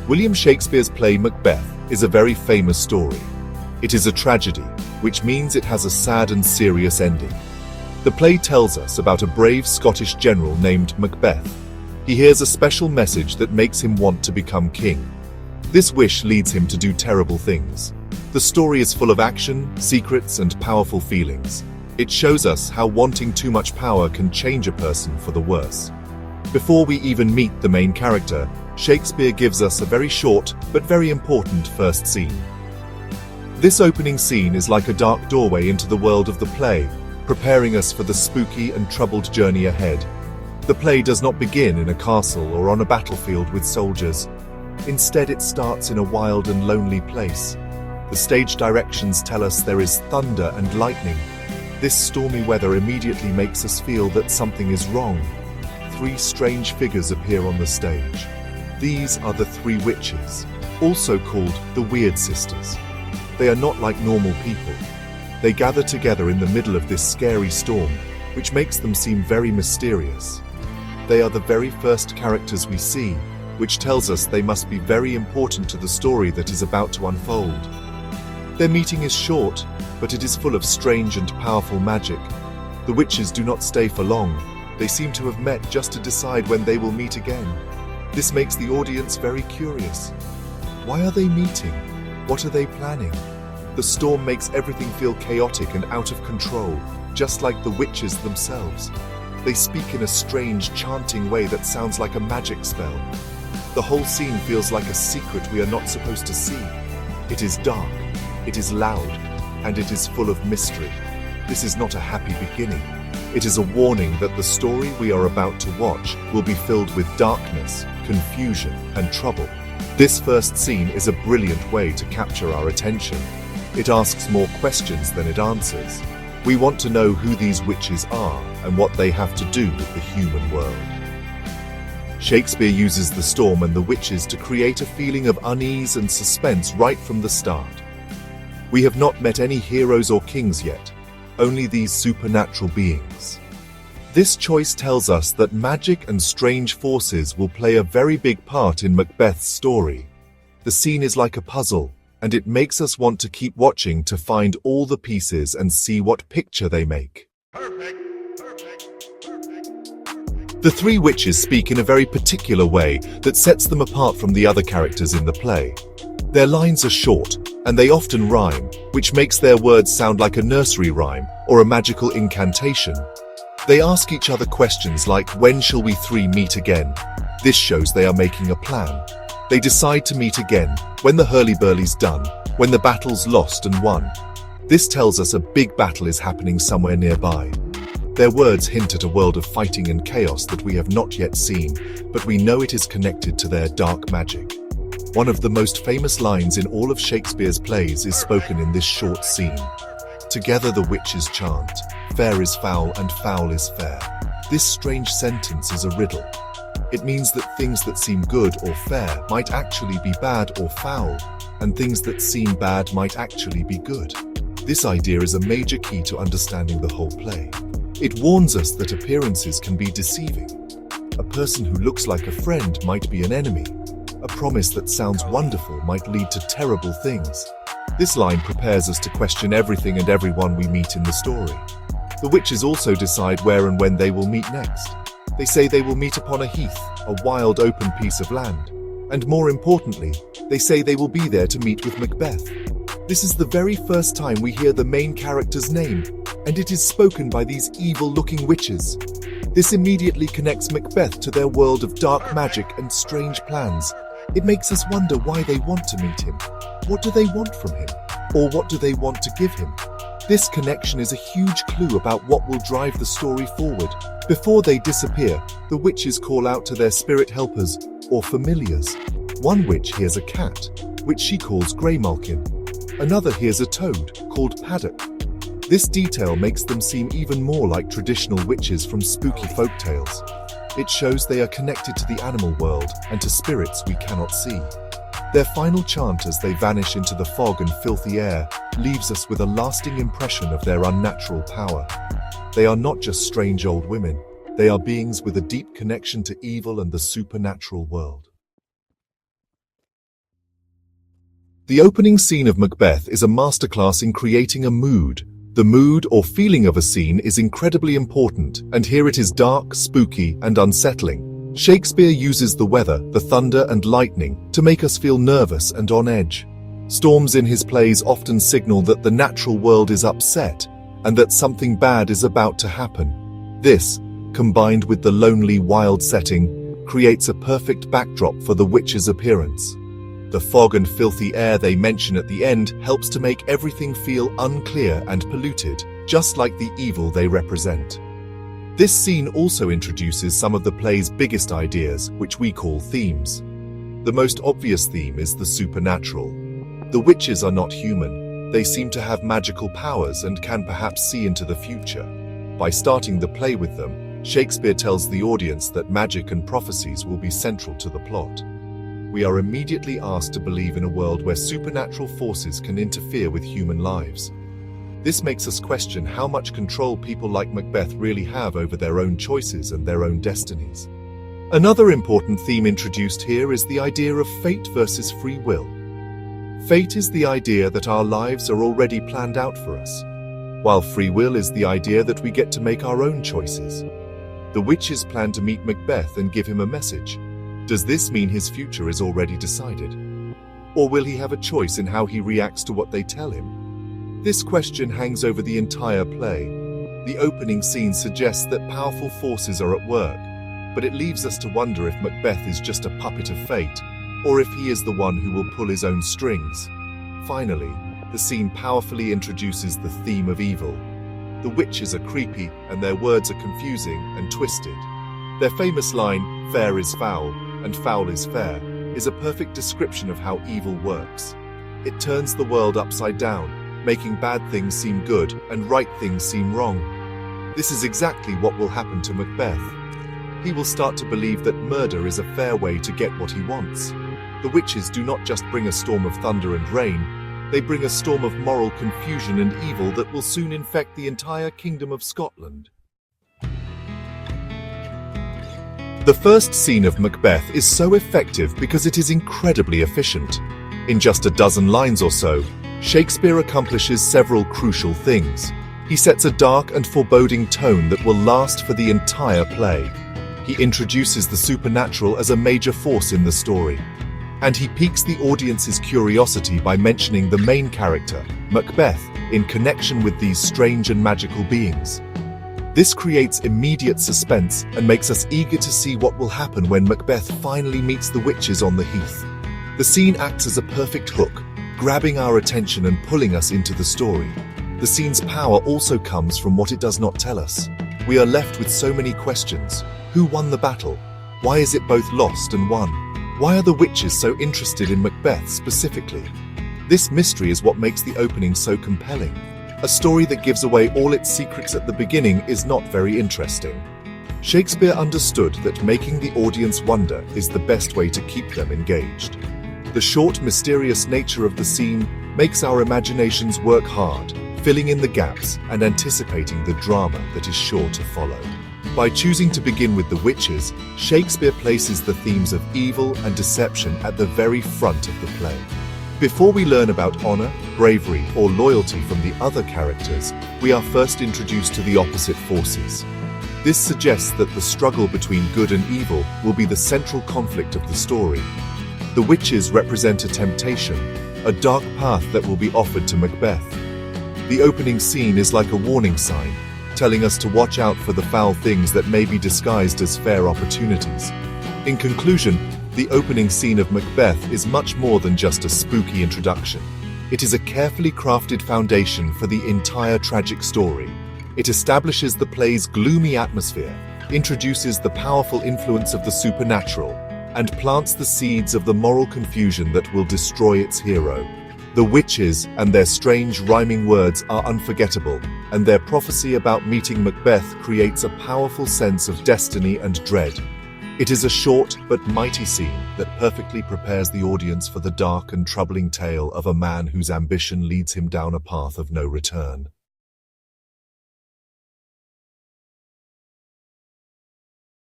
William Shakespeare's play Macbeth is a very famous story. It is a tragedy, which means it has a sad and serious ending. The play tells us about a brave Scottish general named Macbeth. He hears a special message that makes him want to become king. This wish leads him to do terrible things. The story is full of action, secrets, and powerful feelings. It shows us how wanting too much power can change a person for the worse. Before we even meet the main character, Shakespeare gives us a very short but very important first scene. This opening scene is like a dark doorway into the world of the play, preparing us for the spooky and troubled journey ahead. The play does not begin in a castle or on a battlefield with soldiers. Instead, it starts in a wild and lonely place. The stage directions tell us there is thunder and lightning. This stormy weather immediately makes us feel that something is wrong. Three strange figures appear on the stage. These are the three witches, also called the Weird Sisters. They are not like normal people. They gather together in the middle of this scary storm, which makes them seem very mysterious. They are the very first characters we see, which tells us they must be very important to the story that is about to unfold. Their meeting is short, but it is full of strange and powerful magic. The witches do not stay for long. They seem to have met just to decide when they will meet again. This makes the audience very curious. Why are they meeting? What are they planning? The storm makes everything feel chaotic and out of control, just like the witches themselves. They speak in a strange, chanting way that sounds like a magic spell. The whole scene feels like a secret we are not supposed to see. It is dark, it is loud, and it is full of mystery. This is not a happy beginning. It is a warning that the story we are about to watch will be filled with darkness, confusion, and trouble. This first scene is a brilliant way to capture our attention. It asks more questions than it answers. We want to know who these witches are and what they have to do with the human world. Shakespeare uses the storm and the witches to create a feeling of unease and suspense right from the start. We have not met any heroes or kings yet, only these supernatural beings. This choice tells us that magic and strange forces will play a very big part in Macbeth's story. The scene is like a puzzle, and it makes us want to keep watching to find all the pieces and see what picture they make. Perfect. The three witches speak in a very particular way that sets them apart from the other characters in the play. Their lines are short, and they often rhyme, which makes their words sound like a nursery rhyme or a magical incantation. They ask each other questions like, "When shall we three meet again?" This shows they are making a plan. They decide to meet again when the hurly-burly's done, when the battle's lost and won. This tells us a big battle is happening somewhere nearby. Their words hint at a world of fighting and chaos that we have not yet seen, but we know it is connected to their dark magic. One of the most famous lines in all of Shakespeare's plays is spoken in this short scene. Together the witches chant, "Fair is foul and foul is fair." This strange sentence is a riddle. It means that things that seem good or fair might actually be bad or foul, and things that seem bad might actually be good. This idea is a major key to understanding the whole play. It warns us that appearances can be deceiving. A person who looks like a friend might be an enemy. A promise that sounds wonderful might lead to terrible things. This line prepares us to question everything and everyone we meet in the story. The witches also decide where and when they will meet next. They say they will meet upon a heath, a wild open piece of land. And more importantly, they say they will be there to meet with Macbeth. This is the very first time we hear the main character's name, and it is spoken by these evil-looking witches. This immediately connects Macbeth to their world of dark magic and strange plans. It makes us wonder why they want to meet him. What do they want from him? Or what do they want to give him? This connection is a huge clue about what will drive the story forward. Before they disappear, the witches call out to their spirit helpers, or familiars. One witch hears a cat, which she calls Greymalkin. Another hears a toad, called Paddock. This detail makes them seem even more like traditional witches from spooky folktales. It shows they are connected to the animal world and to spirits we cannot see. Their final chant as they vanish into the fog and filthy air leaves us with a lasting impression of their unnatural power. They are not just strange old women, they are beings with a deep connection to evil and the supernatural world. The opening scene of Macbeth is a masterclass in creating a mood. The mood or feeling of a scene is incredibly important, and here it is dark, spooky, and unsettling. Shakespeare uses the weather, the thunder and lightning to make us feel nervous and on edge. Storms in his plays often signal that the natural world is upset and that something bad is about to happen. This, combined with the lonely, wild setting, creates a perfect backdrop for the witch's appearance. The fog and filthy air they mention at the end helps to make everything feel unclear and polluted, just like the evil they represent. This scene also introduces some of the play's biggest ideas, which we call themes. The most obvious theme is the supernatural. The witches are not human. They seem to have magical powers and can perhaps see into the future. By starting the play with them, Shakespeare tells the audience that magic and prophecies will be central to the plot. We are immediately asked to believe in a world where supernatural forces can interfere with human lives. This makes us question how much control people like Macbeth really have over their own choices and their own destinies. Another important theme introduced here is the idea of fate versus free will. Fate is the idea that our lives are already planned out for us, while free will is the idea that we get to make our own choices. The witches plan to meet Macbeth and give him a message. Does this mean his future is already decided? Or will he have a choice in how he reacts to what they tell him? This question hangs over the entire play. The opening scene suggests that powerful forces are at work, but it leaves us to wonder if Macbeth is just a puppet of fate, or if he is the one who will pull his own strings. Finally, the scene powerfully introduces the theme of evil. The witches are creepy, and their words are confusing and twisted. Their famous line, "Fair is foul, and foul is fair," is a perfect description of how evil works. It turns the world upside down, making bad things seem good and right things seem wrong. This is exactly what will happen to Macbeth. He will start to believe that murder is a fair way to get what he wants. The witches do not just bring a storm of thunder and rain, they bring a storm of moral confusion and evil that will soon infect the entire kingdom of Scotland. The first scene of Macbeth is so effective because it is incredibly efficient. In just a dozen lines or so, Shakespeare accomplishes several crucial things. He sets a dark and foreboding tone that will last for the entire play. He introduces the supernatural as a major force in the story. And he piques the audience's curiosity by mentioning the main character, Macbeth, in connection with these strange and magical beings. This creates immediate suspense and makes us eager to see what will happen when Macbeth finally meets the witches on the heath. The scene acts as a perfect hook, grabbing our attention and pulling us into the story. The scene's power also comes from what it does not tell us. We are left with so many questions. Who won the battle? Why is it both lost and won? Why are the witches so interested in Macbeth specifically? This mystery is what makes the opening so compelling. A story that gives away all its secrets at the beginning is not very interesting. Shakespeare understood that making the audience wonder is the best way to keep them engaged. The short, mysterious nature of the scene makes our imaginations work hard, filling in the gaps and anticipating the drama that is sure to follow. By choosing to begin with the witches, Shakespeare places the themes of evil and deception at the very front of the play. Before we learn about honor, bravery, or loyalty from the other characters, we are first introduced to the opposite forces. This suggests that the struggle between good and evil will be the central conflict of the story. The witches represent a temptation, a dark path that will be offered to Macbeth. The opening scene is like a warning sign, telling us to watch out for the foul things that may be disguised as fair opportunities. In conclusion, the opening scene of Macbeth is much more than just a spooky introduction. It is a carefully crafted foundation for the entire tragic story. It establishes the play's gloomy atmosphere, introduces the powerful influence of the supernatural, and plants the seeds of the moral confusion that will destroy its hero. The witches and their strange rhyming words are unforgettable, and their prophecy about meeting Macbeth creates a powerful sense of destiny and dread. It is a short but mighty scene that perfectly prepares the audience for the dark and troubling tale of a man whose ambition leads him down a path of no return.